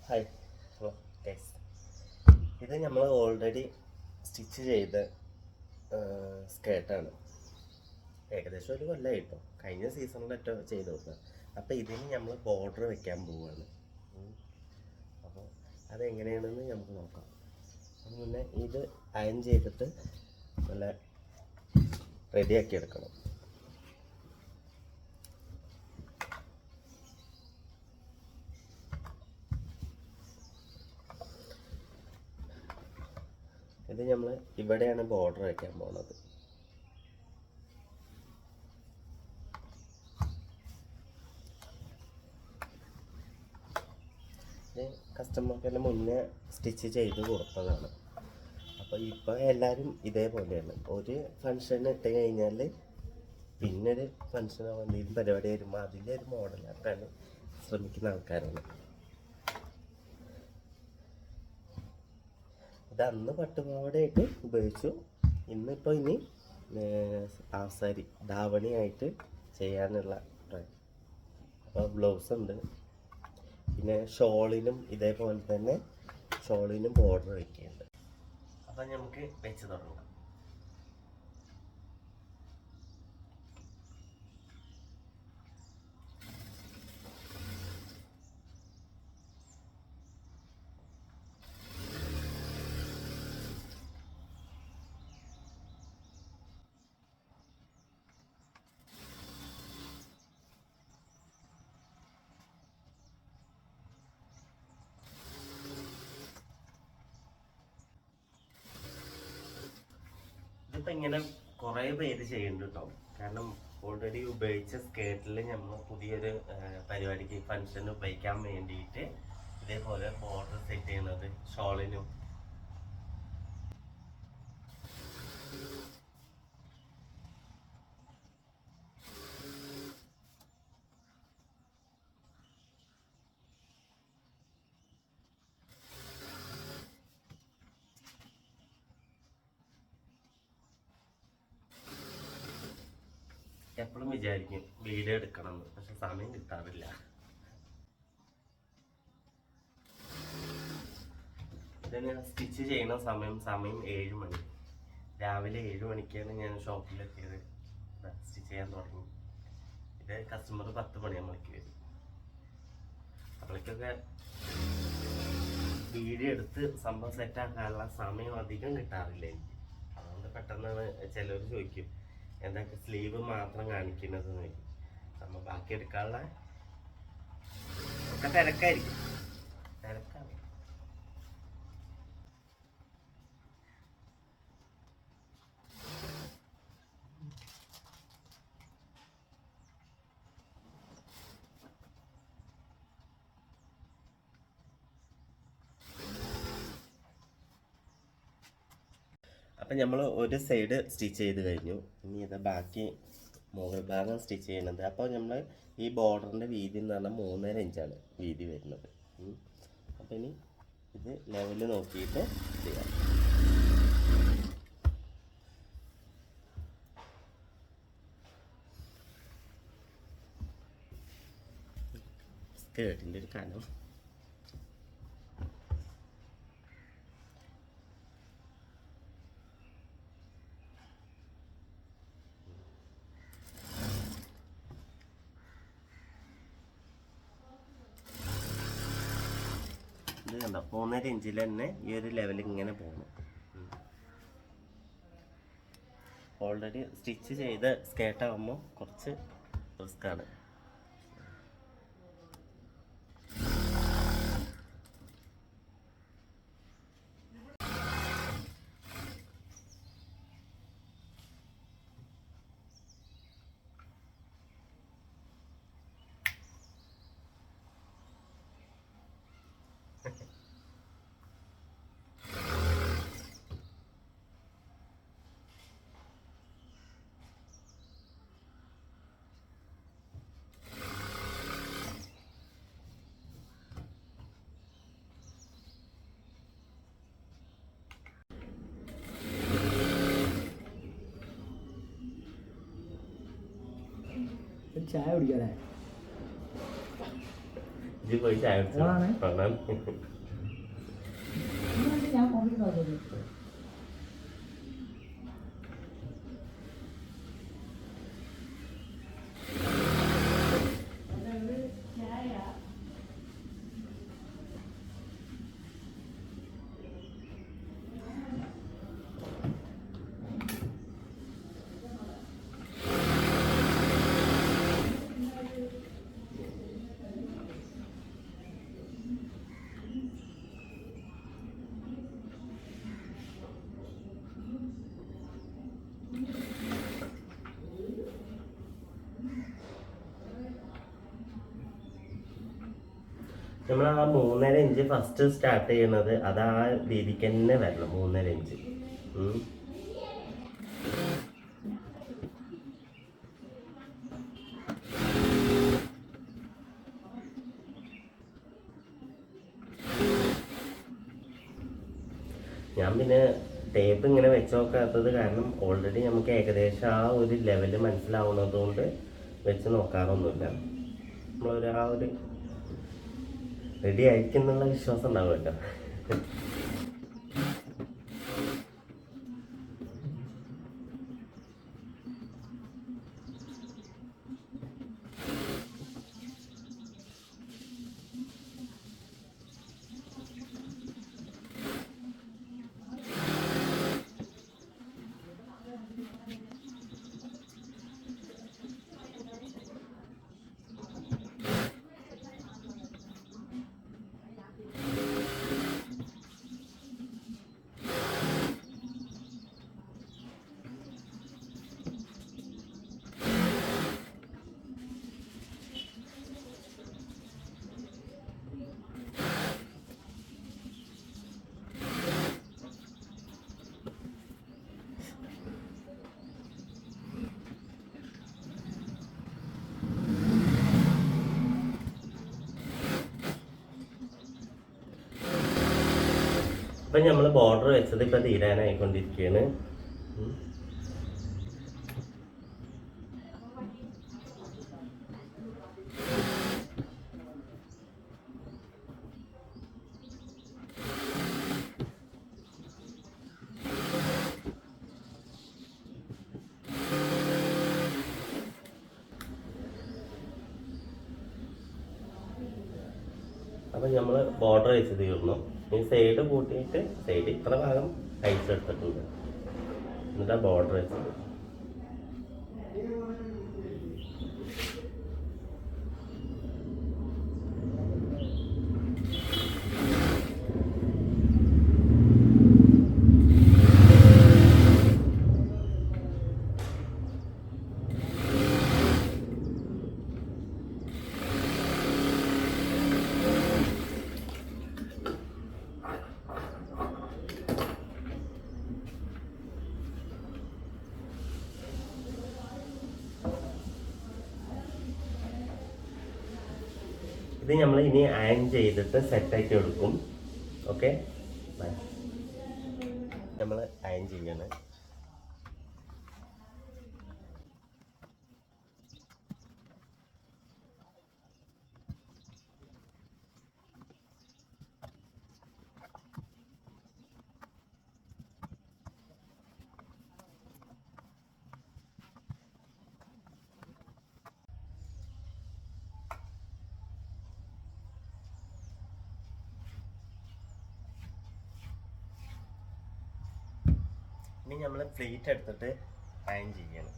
Hi, hello guys. ഇത് നമ്മൾ already stitch ചെയ്ത സ്കേർട്ടാണ്. ഏകദേശം ഒരു കൊല്ലമായി ഇപ്പോൾ. കഴിഞ്ഞ സീസണിലൊക്കെ ചെയ്ത് കൊടുത്തത്. അപ്പോൾ ഇതിന് നമ്മൾ ബോർഡർ വെക്കാൻ പോവുകയാണ്. അപ്പോൾ അതെങ്ങനെയാണെന്ന് നമുക്ക് നോക്കാം. അതിന് മുന്നേ ഇത് അയൺ ചെയ്തിട്ട് നല്ല റെഡിയാക്കി എടുക്കണം. ഇത് നമ്മൾ ഇവിടെയാണ് ബോർഡർ വയ്ക്കാൻ പോകുന്നത്. ഇത് കസ്റ്റമർക്കെല്ലാം മുന്നേ സ്റ്റിച്ച് ചെയ്ത് കൊടുത്തതാണ്. അപ്പോൾ ഇപ്പോൾ എല്ലാവരും ഇതേപോലെയാണ്. ഒരു ഫങ്ഷൻ ഇട്ട് കഴിഞ്ഞാൽ പിന്നൊരു ഫങ്ഷനോ എന്തെങ്കിലും പരിപാടി വരുമ്പോൾ അതിൻ്റെ ഒരു മോഡലാക്കാൻ ശ്രമിക്കുന്ന ആൾക്കാരാണ്. ഇത് അന്ന് പട്ടുപാവാടയായിട്ട് ഉപയോഗിച്ചു. ഇന്നിപ്പോൾ ഇനി ഹാഫ് സാരി ധാവണിയായിട്ട് ചെയ്യാനുള്ള ട്രൈ. അപ്പോൾ ബ്ലൗസ് ഉണ്ട്. പിന്നെ ഷോളിനും ഇതേപോലെ തന്നെ ഷോളിനും ബോർഡർ വയ്ക്കുന്നുണ്ട്. അപ്പം നമുക്ക് വെച്ച് തുടങ്ങാം. ഇതിപ്പോൾ ഇങ്ങനെ കുറേ പേര് ചെയ്യുന്നുണ്ട് കേട്ടോ. കാരണം ഓൾറെഡി ഉപയോഗിച്ച സ്കേർട്ടിൽ നമ്മൾ പുതിയൊരു പരിപാടിക്ക് ഫങ്ഷന് ഉപയോഗിക്കാൻ വേണ്ടിയിട്ട് ഇതേപോലെ ബോർഡർ സെറ്റ് ചെയ്യുന്നത് ഷോളിനും. എപ്പോഴും വിചാരിക്കും വീഡിയോ എടുക്കണം, പക്ഷെ സമയം കിട്ടാറില്ല. ഇതിന് സ്റ്റിച്ച് ചെയ്യുന്ന സമയം 7 മണി. രാവിലെ 7 മണിക്കാണ് ഞാൻ ഷോപ്പിലെത്തിയത്. സ്റ്റിച്ച് ചെയ്യാൻ തുടങ്ങി. ഇത് കസ്റ്റമർ 10 മണിയാകുമ്പോഴേക്ക് വരും. അപ്പോഴേക്കൊക്കെ വീഡിയോ എടുത്ത് സംഭവം സെറ്റാക്കാനുള്ള സമയം അധികം കിട്ടാറില്ല എനിക്ക്. അതുകൊണ്ട് പെട്ടെന്നാണ് ചിലർ ചോദിക്കും എന്തൊക്കെ സ്ലീവ് മാത്രം കാണിക്കുന്നത് നോക്കി. നമ്മൾ ബാക്കി എടുക്കാനുള്ള ഒക്കെ തിരക്കായിരിക്കും. തിരക്കാണ്. അപ്പം നമ്മൾ ഒരു സൈഡ് സ്റ്റിച്ച് ചെയ്ത് കഴിഞ്ഞു. ഇനി ഇത് ബാക്കി മുകൾ ഭാഗം സ്റ്റിച്ച് ചെയ്യുന്നത്. അപ്പോൾ നമ്മൾ ഈ ബോർഡറിൻ്റെ വീതി എന്ന് പറഞ്ഞാൽ 3.5 ഇഞ്ചാണ് വീതി വരുന്നത്. അപ്പം ഇനി ഇത് ലെവല് നോക്കിയിട്ട് ചെയ്യാം. സ്കേർട്ടിൻ്റെ ഒരു കനം. ഇത് കണ്ടോ, 3.5 ഇഞ്ചിൽ തന്നെ ഈ ഒരു ലെവൽ ഇങ്ങനെ പോകണം. ഓൾറെഡി സ്റ്റിച്ച് ചെയ്ത സ്കേർട്ടാകുമ്പോൾ കുറച്ച് റിസ്ക്കാണ്. ചായ കുടിക്കാനേ ഇത് പോയി ചായ കുടിച്ചു ഞാൻ കൊണ്ടിരുന്നത് നമ്മൾ ആ 3.5 ഇഞ്ച് ഫസ്റ്റ് സ്റ്റാർട്ട് ചെയ്യണത് അത് ആ രീതിക്ക് തന്നെ വരണം. 3.5 ഇഞ്ച് ഞാൻ പിന്നെ ടേപ്പ് ഇങ്ങനെ വെച്ച് നോക്കാത്തത് കാരണം ഓൾറെഡി നമുക്ക് ഏകദേശം ആ ഒരു ലെവല് മനസ്സിലാവുന്നത് കൊണ്ട് വെച്ച് നോക്കാറൊന്നുമില്ല. നമ്മളൊരു ആ ഒരു റെഡി ആയിരിക്കുന്നുള്ള വിശ്വാസം ഉണ്ടാവുമല്ലോ. ഇപ്പം നമ്മൾ ബോർഡർ വെച്ചത് ഇപ്പം തീരാനായിക്കൊണ്ടിരിക്കുകയാണ്. അപ്പം നമ്മൾ ബോർഡർ വെച്ച് തീർന്നു. ഈ സൈഡ് കൂട്ടിയിട്ട് സൈഡ് ഇത്ര ഭാഗം അയച്ചെടുത്തിട്ടുണ്ട്. എന്നിട്ടാ ബോർഡർ വെച്ചത്. ഇത് നമ്മൾ ഇനി അയൺ ചെയ്തിട്ട് സെറ്റാക്കി എടുക്കും. ഓക്കെ, നമ്മൾ അയൺ ചെയ്യണം. ഇനി നമ്മൾ പ്ലേറ്റ് എടുത്തിട്ട് അയൺ ചെയ്യണം.